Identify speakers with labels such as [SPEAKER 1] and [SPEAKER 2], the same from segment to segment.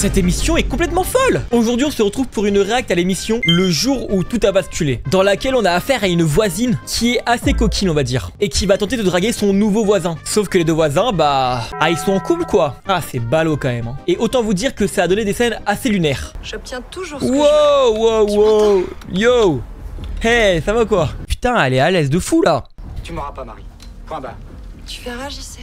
[SPEAKER 1] Cette émission est complètement folle. Aujourd'hui on se retrouve pour une réact à l'émission Le jour où tout a basculé, dans laquelle on a affaire à une voisine qui est assez coquine on va dire, et qui va tenter de draguer son nouveau voisin. Sauf que les deux voisins, bah... Ah, ils sont en couple quoi. Ah, c'est ballot quand même hein. Et autant vous dire que ça a donné des scènes assez lunaires.
[SPEAKER 2] J'obtiens toujours ce que
[SPEAKER 1] Wow. Yo. Hey, ça va quoi? Putain, elle est à l'aise de fou là.
[SPEAKER 3] Tu m'auras pas, Marie. Point barre.
[SPEAKER 2] Tu verras, j'y sais.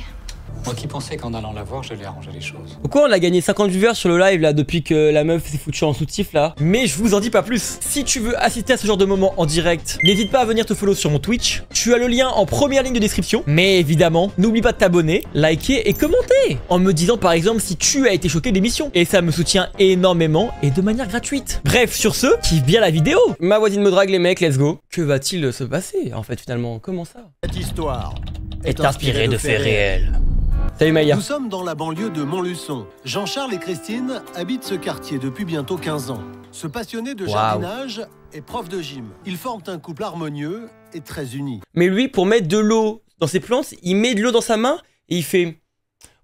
[SPEAKER 3] Moi qui pensais qu'en allant la voir, j'allais arranger les choses.
[SPEAKER 1] Pourquoi on a gagné 50 viewers sur le live là depuis que la meuf s'est foutue en soutif là? Mais je vous en dis pas plus. Si tu veux assister à ce genre de moment en direct, n'hésite pas à venir te follow sur mon Twitch. Tu as le lien en première ligne de description. Mais évidemment, n'oublie pas de t'abonner, liker et commenter. En me disant par exemple si tu as été choqué de l'émission. Et ça me soutient énormément et de manière gratuite. Bref, sur ce, kiffe bien la vidéo. Ma voisine me drague les mecs, let's go. Que va-t-il se passer en fait finalement? Comment ça?
[SPEAKER 4] Cette histoire
[SPEAKER 1] Est inspirée de faits réels. Salut Maya.
[SPEAKER 4] Nous sommes dans la banlieue de Montluçon. Jean-Charles et Christine habitent ce quartier depuis bientôt 15 ans. Ce passionné de jardinage est prof de gym. Ils forment un couple harmonieux et très uni.
[SPEAKER 1] Mais lui, pour mettre de l'eau dans ses plantes, il met de l'eau dans sa main et il fait...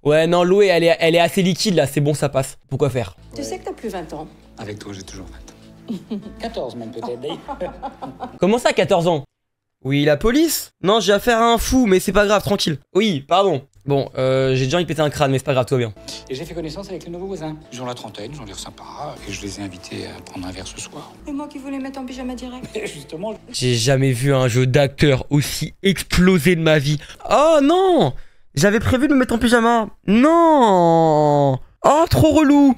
[SPEAKER 1] Ouais, non, l'eau, elle est assez liquide là, c'est bon, ça passe. Pourquoi faire?
[SPEAKER 5] Tu sais que t'as plus 20 ans.
[SPEAKER 3] Avec toi, j'ai toujours 20 ans. 14 même peut-être, d'ailleurs.
[SPEAKER 1] Comment ça, 14 ans? Oui, la police? Non, j'ai affaire à un fou, mais c'est pas grave, tranquille. Oui, pardon. Bon, j'ai déjà envie de péter un crâne, mais c'est pas grave, tout va bien.
[SPEAKER 3] Et j'ai fait connaissance avec les nouveaux voisins. Ils ont la trentaine, ils ont l'air sympas, et je les ai invités à prendre un verre ce soir.
[SPEAKER 5] Et moi qui voulais mettre en pyjama direct.
[SPEAKER 3] Et justement...
[SPEAKER 1] J'ai jamais vu un jeu d'acteur aussi explosé de ma vie. Oh non! J'avais prévu de me mettre en pyjama. Non! Oh, trop relou!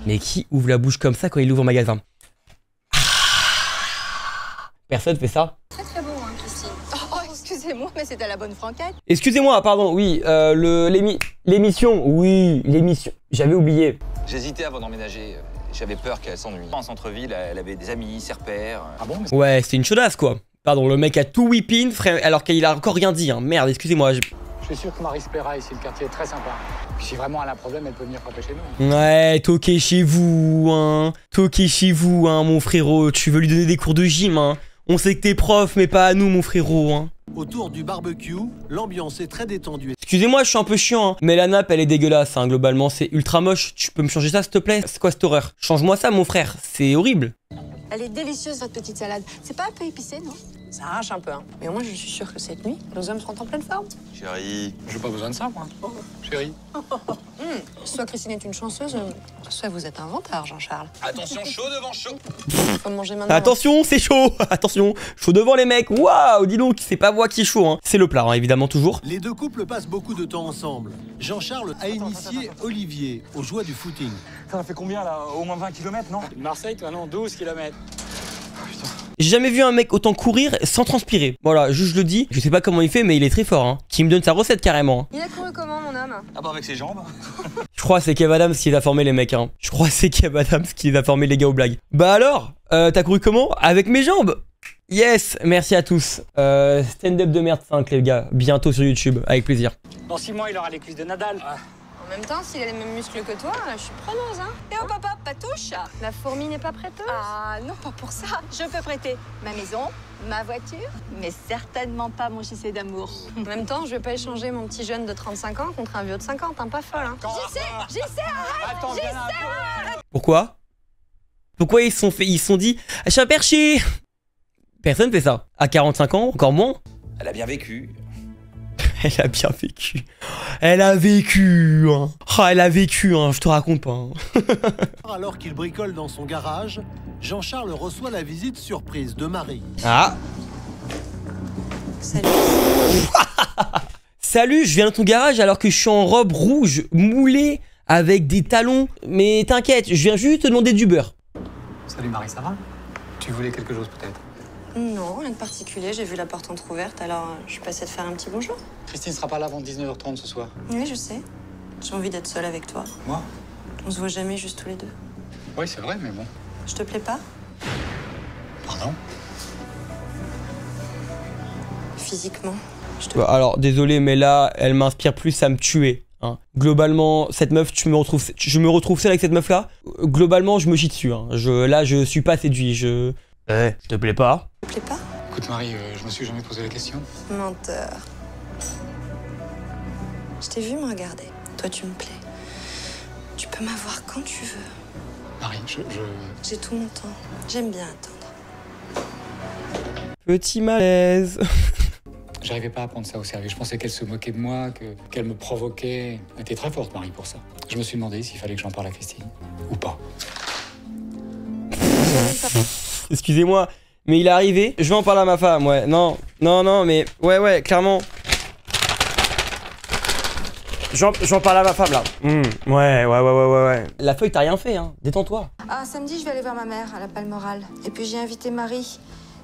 [SPEAKER 1] Mais qui ouvre la bouche comme ça quand il ouvre un magasin? Personne fait ça.
[SPEAKER 2] Très très bon, hein, Christine. Oh, excusez-moi, mais c'était la bonne franquette.
[SPEAKER 1] Excusez-moi, pardon, oui, l'émission, oui, l'émission, j'avais oublié.
[SPEAKER 6] J'hésitais avant d'emménager. J'avais peur qu'elle s'ennuie. En centre-ville, elle avait des amis, ses repères.
[SPEAKER 3] Ah bon, mais...
[SPEAKER 1] Ouais, c'était une chaudasse, quoi. Pardon, le mec a tout whipping, frère, alors qu'il a encore rien dit, hein. Merde, excusez-moi.
[SPEAKER 3] Je suis sûr que Marie se plaira ici, le quartier est très sympa. Puis si vraiment elle a un problème, elle peut venir frapper chez nous.
[SPEAKER 1] Ouais, toquez chez vous, hein. Toquez chez vous, hein, mon frérot. Tu veux lui donner des cours de gym, hein. On sait que t'es prof, mais pas à nous, mon frérot, hein.
[SPEAKER 4] Autour du barbecue, l'ambiance est très détendue.
[SPEAKER 1] Excusez-moi, je suis un peu chiant, hein. Mais la nappe, elle est dégueulasse, hein. Globalement, c'est ultra moche. Tu peux me changer ça, s'il te plaît? C'est quoi cette horreur? Change-moi ça, mon frère. C'est horrible.
[SPEAKER 2] Elle est délicieuse, votre petite salade. C'est pas un peu épicé, non? Ça arrache un peu, hein. Mais au moins, je suis sûre que cette nuit, nos hommes seront en pleine forme.
[SPEAKER 6] Chérie.
[SPEAKER 3] J'ai pas besoin de ça, moi. Oh, chérie.
[SPEAKER 2] Soit Christine est une chanceuse, soit vous êtes un vantard, Jean-Charles.
[SPEAKER 6] Attention, chaud devant chaud.
[SPEAKER 2] Faut manger maintenant.
[SPEAKER 1] Attention, c'est chaud. Attention, chaud devant les mecs. Waouh, dis donc, c'est pas moi qui est chaud, hein. C'est le plat, hein, évidemment, toujours.
[SPEAKER 4] Les deux couples passent beaucoup de temps ensemble. Jean-Charles a initié Olivier aux joies du footing.
[SPEAKER 3] Ça fait combien, là? Au moins 20 km, non? Marseille, toi, non? 12 km.
[SPEAKER 1] J'ai jamais vu un mec autant courir sans transpirer. Voilà, juste je le dis. Je sais pas comment il fait, mais il est très fort, hein. Qui me donne sa recette carrément.
[SPEAKER 2] Il a couru comment, mon homme?
[SPEAKER 6] Ah bah avec ses jambes.
[SPEAKER 1] Je crois que c'est Kev Adams qui les a formés les mecs, hein. Je crois que c'est Kev Adams qui les a formés les gars aux blagues. Bah alors, t'as couru comment? Avec mes jambes. Yes, merci à tous. Stand-up de merde 5 les gars, bientôt sur YouTube, avec plaisir.
[SPEAKER 3] Dans 6 mois, il aura les cuisses de Nadal.
[SPEAKER 2] En même temps, s'il a les mêmes muscles que toi, je suis preneuse, hein. Et oh papa, pas touche. La fourmi n'est pas prêteuse. Ah non, pas pour ça. Je peux prêter ma maison, ma voiture, mais certainement pas mon gilet d'amour. En même temps, je vais pas échanger mon petit jeune de 35 ans contre un vieux de 50, hein, pas folle, hein. J'y sais, arrête.
[SPEAKER 3] Attends, viens un peu.
[SPEAKER 1] Pourquoi? Pourquoi ils se sont dit, je suis un perché? Personne fait ça. À 45 ans, encore moins.
[SPEAKER 6] Elle a bien vécu.
[SPEAKER 1] Elle a bien vécu. Elle a vécu, hein. Oh, elle a vécu, hein, je te raconte pas. Hein.
[SPEAKER 4] Alors qu'il bricole dans son garage, Jean-Charles reçoit la visite surprise de Marie.
[SPEAKER 1] Ah.
[SPEAKER 2] Salut.
[SPEAKER 1] Salut, je viens de ton garage alors que je suis en robe rouge, moulée, avec des talons. Mais t'inquiète, je viens juste te demander du beurre.
[SPEAKER 3] Salut Marie, ça va? Tu voulais quelque chose peut-être?
[SPEAKER 2] Non, rien de particulier. J'ai vu la porte entrouverte, alors je suis passée de faire un petit bonjour.
[SPEAKER 3] Christine sera pas là avant 19h30 ce soir.
[SPEAKER 2] Oui, je sais. J'ai envie d'être seule avec toi.
[SPEAKER 3] Moi?
[SPEAKER 2] On se voit jamais juste tous les deux.
[SPEAKER 3] Oui, c'est vrai, mais bon.
[SPEAKER 2] Je te plais pas?
[SPEAKER 3] Pardon?
[SPEAKER 2] Physiquement, je te...
[SPEAKER 1] Alors, désolé, mais là, elle m'inspire plus à me tuer. Hein. Globalement, cette meuf, je me retrouve seule avec cette meuf-là. Globalement, je me chie dessus. Hein. Là, je suis pas séduit. Je te plais pas?
[SPEAKER 2] te plais pas?
[SPEAKER 3] Écoute Marie, je me suis jamais posé la question.
[SPEAKER 2] Menteur. Je t'ai vu me regarder. Toi, tu me plais. Tu peux
[SPEAKER 5] peux m'avoir quand tu veux.
[SPEAKER 3] Marie,
[SPEAKER 5] J'ai tout mon temps. J'aime bien attendre.
[SPEAKER 1] Petit malaise.
[SPEAKER 3] J'arrivais pas à prendre ça au sérieux. Je pensais qu'elle se moquait de moi, qu'elle me provoquait. Elle était très forte, Marie, pour ça. Je me suis demandé s'il fallait que j'en parle à Christine. Ou pas.
[SPEAKER 1] Excusez-moi, mais il est arrivé. Je vais en parler à ma femme, ouais. Non, mais... Ouais, clairement. J'en parle à ma femme, là. Ouais. La feuille, t'as rien fait, hein. Détends-toi.
[SPEAKER 5] Ah, samedi, je vais aller voir ma mère à la Palmorale. Et puis j'ai invité Marie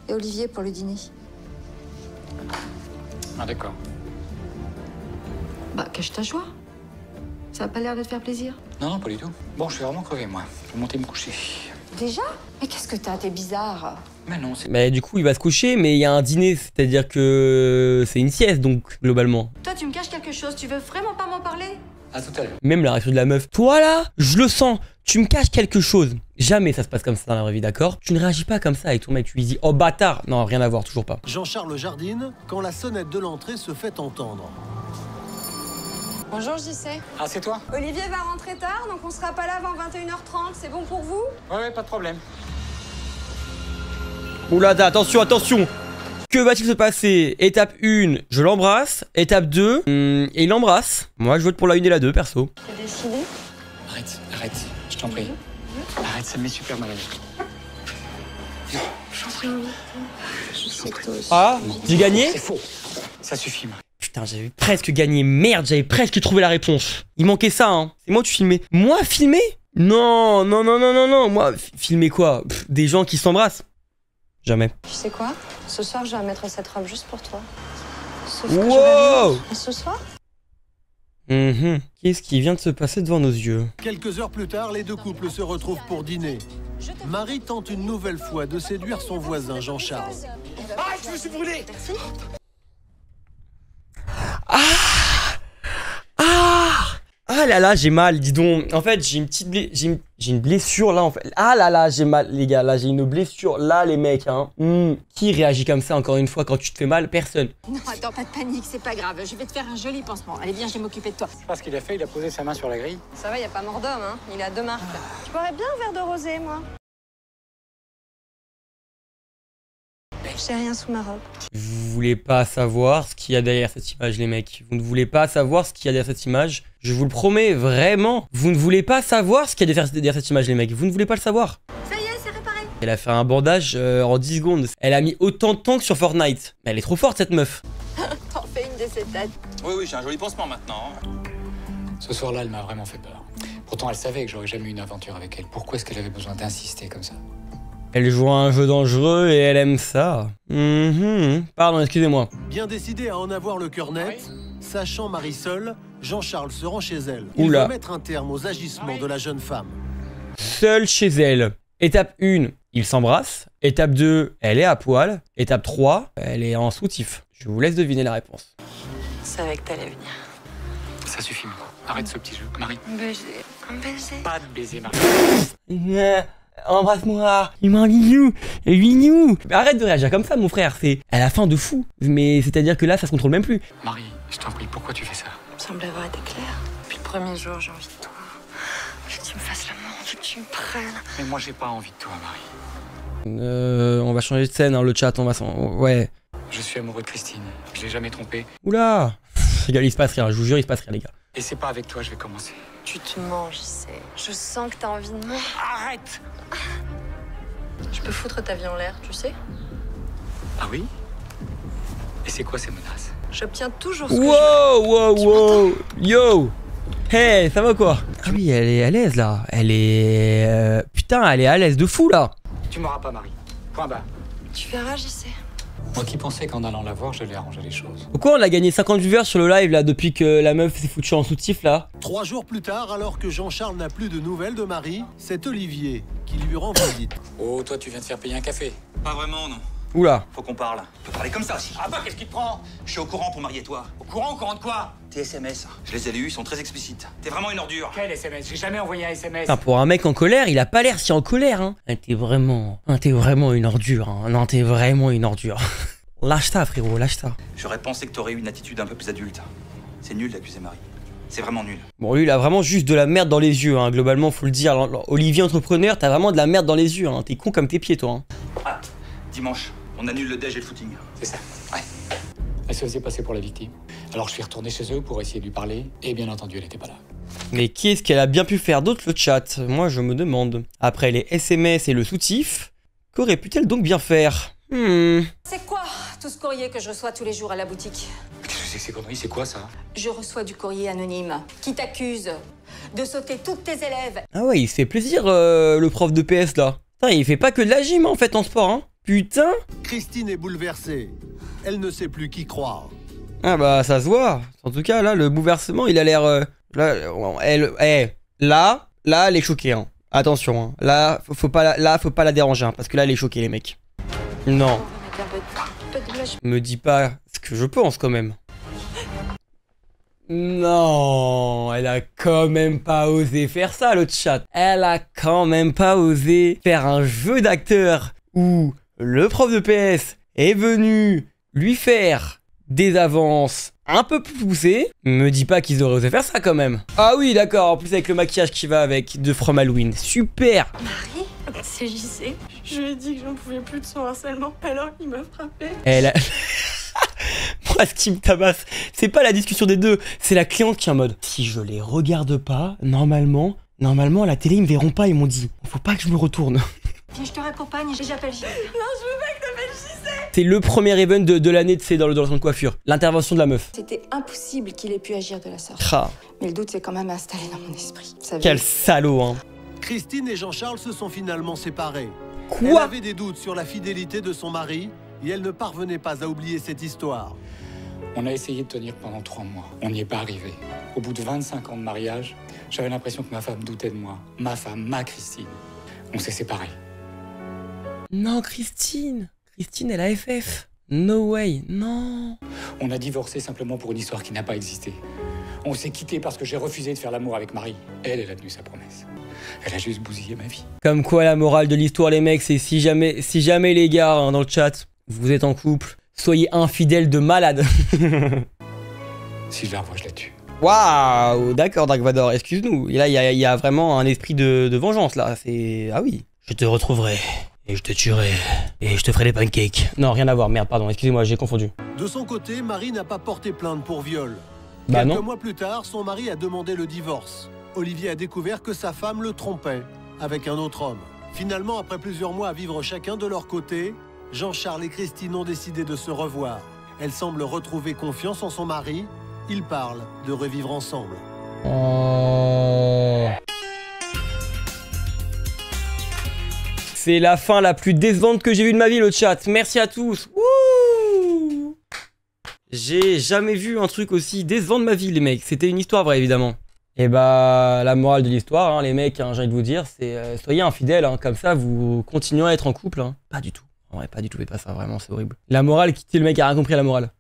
[SPEAKER 5] et Olivier pour le dîner.
[SPEAKER 3] Ah, d'accord.
[SPEAKER 5] Bah, cache ta joie. Ça a pas l'air de te faire plaisir.
[SPEAKER 3] Non, pas du tout. Bon, je suis vraiment crevé, moi. Je vais monter me coucher.
[SPEAKER 5] Déjà? Mais qu'est-ce que t'as? T'es bizarre.
[SPEAKER 3] Mais non, c'est...
[SPEAKER 1] Mais du coup, il va se coucher, mais il y a un dîner. C'est-à-dire que c'est une sieste, donc, globalement.
[SPEAKER 5] Toi, tu me caches quelque chose. Tu veux vraiment pas m'en parler?
[SPEAKER 3] À tout à l'heure.
[SPEAKER 1] Même la réaction de la meuf. Toi, là, je le sens. Tu me caches quelque chose. Jamais ça se passe comme ça dans la vraie vie, d'accord? Tu ne réagis pas comme ça avec ton mec. Tu lui dis, oh bâtard. Non, rien à voir, toujours pas.
[SPEAKER 4] Jean-Charles jardine quand la sonnette de l'entrée se fait entendre.
[SPEAKER 2] Bonjour JC.
[SPEAKER 3] Ah, c'est toi?
[SPEAKER 2] Olivier va rentrer tard, donc on sera pas là avant 21h30. C'est bon pour vous?
[SPEAKER 3] Ouais, pas de problème.
[SPEAKER 1] Oula, attention. Que va-t-il se passer? Étape 1, je l'embrasse. Étape 2, et il l'embrasse. Moi, je vote pour la 1 et la 2, perso.
[SPEAKER 2] T'as décidé?
[SPEAKER 3] Arrête, je t'en prie. Arrête, ça me met super mal à l'aise.
[SPEAKER 5] J'en prie. Je sais que toi aussi.
[SPEAKER 1] Ah, j'ai gagné?
[SPEAKER 3] C'est faux. Ça suffit, Marie.
[SPEAKER 1] Putain, j'avais presque gagné. Merde, j'avais presque trouvé la réponse. Il manquait ça, hein. C'est moi, tu filmais. Moi, filmer? Non. Moi, filmer quoi? Des gens qui s'embrassent? Jamais.
[SPEAKER 2] Tu sais quoi? Ce soir, je vais mettre cette robe juste pour toi. Sauf que
[SPEAKER 1] Wow!
[SPEAKER 2] ce soir?
[SPEAKER 1] Qu'est-ce qui vient de se passer devant nos yeux?
[SPEAKER 4] Quelques heures plus tard, les deux couples se retrouvent pour dîner. Marie tente une nouvelle fois de séduire son voisin Jean-Charles.
[SPEAKER 3] Ah, je me suis brûlé!
[SPEAKER 1] Ah là là, j'ai mal, dis donc. En fait, j'ai une petite j'ai une blessure là en fait. Ah là là, j'ai mal les gars, là j'ai une blessure là les mecs hein. Qui réagit comme ça encore une fois quand tu te fais mal? Personne.
[SPEAKER 5] Non, attends, pas de panique, c'est pas grave. Je vais te faire un joli pansement. Allez, viens, je vais m'occuper de toi.
[SPEAKER 3] C'est pas ce qu'il a fait, il a posé sa main sur la grille.
[SPEAKER 2] Ça va, y a pas mort d'homme, hein. Il a 2 marques. Je boirais bien un verre de rosé, moi.
[SPEAKER 5] J'ai rien sous ma robe.
[SPEAKER 1] Vous voulez pas savoir ce qu'il y a derrière cette image les mecs. Vous ne voulez pas savoir ce qu'il y a derrière cette image. Je vous le promets, vraiment. Vous ne voulez pas savoir ce qu'il y a derrière cette image les mecs. Vous ne voulez pas le savoir.
[SPEAKER 5] Ça y est, c'est réparé.
[SPEAKER 1] Elle a fait un bandage en 10 secondes. Elle a mis autant de temps que sur Fortnite. Mais elle est trop forte cette meuf.
[SPEAKER 2] T'en fais une de ces têtes.
[SPEAKER 6] Oui, j'ai un joli pansement maintenant.
[SPEAKER 3] Ce soir-là, elle m'a vraiment fait peur. Pourtant, elle savait que j'aurais jamais eu une aventure avec elle. Pourquoi est-ce qu'elle avait besoin d'insister comme ça?
[SPEAKER 1] Elle joue à un jeu dangereux et elle aime ça. Pardon, excusez-moi.
[SPEAKER 4] Bien décidé à en avoir le cœur net, sachant Marie seule, Jean-Charles se rend chez elle. Il
[SPEAKER 1] Oula.
[SPEAKER 4] veut mettre un terme aux agissements de la jeune femme.
[SPEAKER 1] Seule chez elle. Étape 1, ils s'embrassent. Étape 2, elle est à poil. Étape 3, elle est en soutif. Je vous laisse deviner la réponse.
[SPEAKER 5] Je savais que t'allais venir.
[SPEAKER 3] Ça suffit, Marie. Arrête ce petit jeu. Marie.
[SPEAKER 5] Un baiser. Un baiser.
[SPEAKER 3] Pas de baiser, Marie.
[SPEAKER 1] Embrasse-moi, il m'a un bignou, bignou. Arrête de réagir comme ça mon frère, c'est à la fin de fou. Mais c'est-à-dire que là ça se contrôle même plus.
[SPEAKER 3] Marie, je t'en prie, pourquoi tu fais ça?
[SPEAKER 5] Ça semble avoir été clair. Depuis le premier jour, j'ai envie de toi. Je veux que tu me fasses l'amour, je veux que tu me prennes.
[SPEAKER 3] Mais moi, j'ai pas envie de toi, Marie.
[SPEAKER 1] On va changer de scène, hein, le chat, on va s'en... Ouais.
[SPEAKER 3] Je suis amoureux de Christine. Je l'ai jamais trompée.
[SPEAKER 1] Oula. Regarde, il se passe rien, je vous jure, il se passe rien les gars.
[SPEAKER 3] Et c'est pas avec toi, je vais commencer.
[SPEAKER 5] Tu te manges, je sais. Je sens que t'as envie de moi.
[SPEAKER 3] Arrête!
[SPEAKER 5] Je peux foutre ta vie en l'air, tu sais.
[SPEAKER 3] Ah oui? Et c'est quoi ces menaces?
[SPEAKER 5] J'obtiens toujours ce que je veux.
[SPEAKER 1] Wow. Yo. Hey, ça va quoi? Ah oui, elle est à l'aise là. Elle est... Putain, elle est à l'aise de fou là.
[SPEAKER 3] Tu m'auras pas, Marie. Point barre.
[SPEAKER 5] Tu verras, j'y sais.
[SPEAKER 3] Moi qui pensais qu'en allant la voir, j'allais arranger les choses.
[SPEAKER 1] Pourquoi on a gagné 50 viewers sur le live là depuis que la meuf s'est foutue en soutif là?
[SPEAKER 4] 3 jours plus tard, alors que Jean-Charles n'a plus de nouvelles de Marie, c'est Olivier qui lui rend visite.
[SPEAKER 3] Oh, toi, tu viens de faire payer un café.
[SPEAKER 6] Pas vraiment, non.
[SPEAKER 1] Oula.
[SPEAKER 6] Faut qu'on parle. On peut parler comme ça aussi.
[SPEAKER 3] Ah bah, qu'est-ce qui te prend?
[SPEAKER 6] Je suis au courant pour marier toi.
[SPEAKER 3] Au courant de quoi?
[SPEAKER 6] Tes SMS, je les ai lus, ils sont très explicites. T'es vraiment une ordure.
[SPEAKER 3] Quel SMS? J'ai jamais envoyé un SMS.
[SPEAKER 1] Putain, pour un mec en colère, il a pas l'air si en colère hein. T'es vraiment une ordure hein. Non, t'es vraiment une ordure. Lâche ça frérot, lâche ça.
[SPEAKER 6] J'aurais pensé que t'aurais eu une attitude un peu plus adulte. C'est nul d'accuser Marie. C'est vraiment nul.
[SPEAKER 1] Bon, lui, il a vraiment juste de la merde dans les yeux, hein. Globalement, faut le dire. Alors, Olivier entrepreneur, t'as vraiment de la merde dans les yeux, hein. T'es con comme tes pieds, toi. Hein.
[SPEAKER 6] Ah, dimanche, on annule le déj et le footing.
[SPEAKER 3] C'est ça. Ouais. Elle se faisait passer pour la victime. Alors je suis retourné chez eux pour essayer de lui parler, et bien entendu, elle n'était pas là.
[SPEAKER 1] Mais qu'est-ce qu'elle a bien pu faire d'autre, le chat? Moi, je me demande. Après les SMS et le soutif, qu'aurait pu-t-elle donc bien faire?
[SPEAKER 2] C'est quoi tout ce courrier que je reçois tous les jours à la boutique?
[SPEAKER 3] Qu'est-ce que c'est que ces conneries? C'est quoi ça?
[SPEAKER 2] Je reçois du courrier anonyme qui t'accuse de sauter toutes tes élèves.
[SPEAKER 1] Ah ouais, il se fait plaisir, le prof de PS, là. Putain, il fait pas que de la gym, en fait, en sport, hein. Putain.
[SPEAKER 4] Christine est bouleversée. Elle ne sait plus qui croire.
[SPEAKER 1] Ah bah, ça se voit. En tout cas, là, le bouleversement, il a l'air... là, elle est choquée, hein. Attention, hein. Là, faut pas la déranger, hein, parce que là, elle est choquée, les mecs. Non. Me dis pas ce que je pense, quand même. Non, elle a quand même pas osé faire ça, le chat. Elle a quand même pas osé faire un jeu d'acteur où le prof de PS est venu lui faire des avances un peu plus poussées. Me dis pas qu'ils auraient osé faire ça, quand même. Ah oui, d'accord, en plus avec le maquillage qui va avec de From Halloween. Super.
[SPEAKER 5] Marie, c'est JC. Je lui ai dit que j'en pouvais plus de son harcèlement, alors il m'a frappé.
[SPEAKER 1] Elle a... Moi, ce qui me tabasse, c'est pas la discussion des deux, c'est la cliente qui est en mode si je les regarde pas, normalement à la télé ils me verront pas, ils m'ont dit faut pas que je me retourne.
[SPEAKER 2] Viens, je te raccompagne et j'appelle JC.
[SPEAKER 5] Non, je veux pas que t'appelles JC.
[SPEAKER 1] C'est le premier event de l'année, tu sais, dans le salon de coiffure. L'intervention de la meuf.
[SPEAKER 2] C'était impossible qu'il ait pu agir de la sorte.
[SPEAKER 1] Ah,
[SPEAKER 2] Mais le doute s'est quand même installé dans mon esprit. Vous savez,
[SPEAKER 1] quel salaud, hein.
[SPEAKER 4] Christine et Jean-Charles se sont finalement séparés. Elle
[SPEAKER 1] Quoi?
[SPEAKER 4] avait des doutes sur la fidélité de son mari et elle ne parvenait pas à oublier cette histoire.
[SPEAKER 3] On a essayé de tenir pendant 3 mois. On n'y est pas arrivé. Au bout de 25 ans de mariage, j'avais l'impression que ma femme doutait de moi. Ma femme, ma Christine. On s'est séparés.
[SPEAKER 1] Non, Christine, elle a FF. No way, non.
[SPEAKER 3] On a divorcé simplement pour une histoire qui n'a pas existé. On s'est quitté parce que j'ai refusé de faire l'amour avec Marie. Elle a tenu sa promesse. Elle a juste bousillé ma vie.
[SPEAKER 1] Comme quoi la morale de l'histoire, les mecs, c'est si jamais les gars, hein, dans le chat, vous êtes en couple, soyez infidèles de malade.
[SPEAKER 3] Si je la revois, je la tue.
[SPEAKER 1] Waouh, d'accord, Dark Vador, excuse-nous. Et là, il y a vraiment un esprit de vengeance, là. C'est... Ah oui. Je te retrouverai, et je te tuerai, et je te ferai des pancakes. Non, rien à voir, merde, pardon, excusez-moi, j'ai confondu.
[SPEAKER 4] De son côté, Marie n'a pas porté plainte pour viol.
[SPEAKER 1] Bah
[SPEAKER 4] Quelques
[SPEAKER 1] non.
[SPEAKER 4] mois plus tard, son mari a demandé le divorce. Olivier a découvert que sa femme le trompait avec un autre homme. Finalement, après plusieurs mois à vivre chacun de leur côté, Jean-Charles et Christine ont décidé de se revoir. Elle semble retrouver confiance en son mari. Ils parlent de revivre ensemble.
[SPEAKER 1] Oh. C'est la fin la plus décevante que j'ai vue de ma vie, le chat. Merci à tous. Wouh. J'ai jamais vu un truc aussi décevant de ma vie, les mecs. C'était une histoire vraie, évidemment. Et bah, la morale de l'histoire, hein, les mecs, hein, j'ai envie de vous dire, c'est soyez infidèles, hein, comme ça vous continuez à être en couple. Hein. Pas du tout. En vrai, pas du tout, faites pas ça, vraiment, c'est horrible. La morale, le mec a rien compris à la morale.